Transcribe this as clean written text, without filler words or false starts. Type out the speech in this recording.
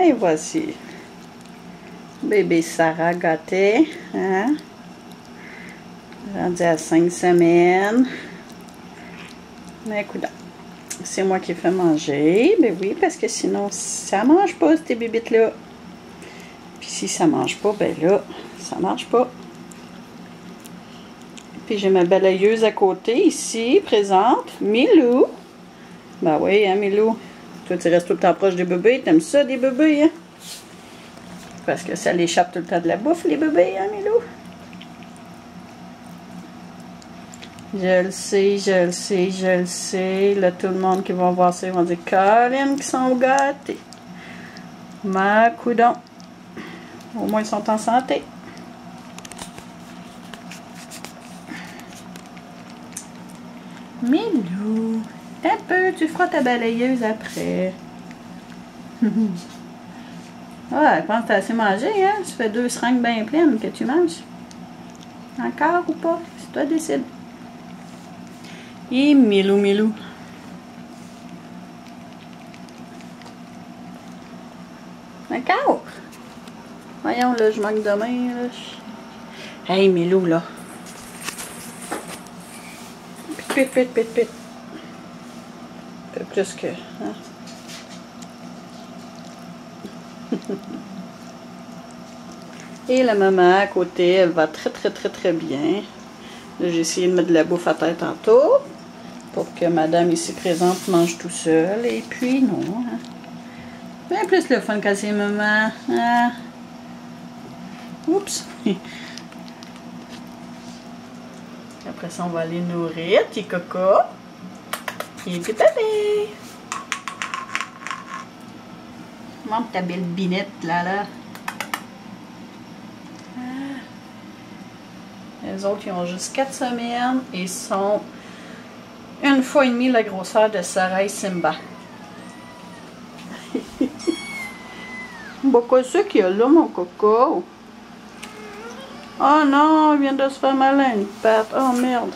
Et voici. Bébé Sarah gâté. Hein? Rendu à 5 semaines. Mais écoute, c'est moi qui fais manger. Ben oui, parce que sinon, ça mange pas, ces bébites-là. Puis si ça mange pas, ben là, ça marche pas. Puis j'ai ma balayeuse à côté, ici, présente. Milou. Ben oui, hein, Milou. Toi, tu restes tout le temps proche des bébés. T'aimes ça, des bébés, hein? Parce que ça l'échappe tout le temps de la bouffe, les bébés, hein, Milou? Je le sais, je le sais, je le sais. Là, tout le monde qui va voir ça, ils vont dire « Colin, qui sont gâtés. » Ma coudon. Au moins, ils sont en santé. Milou, un peu, tu feras ta balayeuse après. Ouais, je pense que tu as assez mangé, hein? Tu fais 2 seringues bien pleines que tu manges. Encore ou pas? C'est toi qui décides. Et Milou, Milou. Encore? Voyons, là, je manque de main, là. Hey, Milou, là. Pit, pit, pit, pit. Un peu plus que... Hein? Et la maman à côté, elle va très, très, très, très bien. J'ai essayé de mettre de la bouffe à terre tantôt. Pour que madame ici présente mange tout seul. Et puis, non. Hein? Bien plus le fun quand c'est maman. Hein? Oups. Après ça, on va aller nourrir petit coco. Et petit bébé. Montre ta belle binette, là. Les autres, ils ont juste 4 semaines et sont 1,5 fois la grosseur de Sarah et Simba. Bon, qu'est-ce qu'il y a là, mon coco? Oh non, il vient de se faire malin, une patte. Oh merde.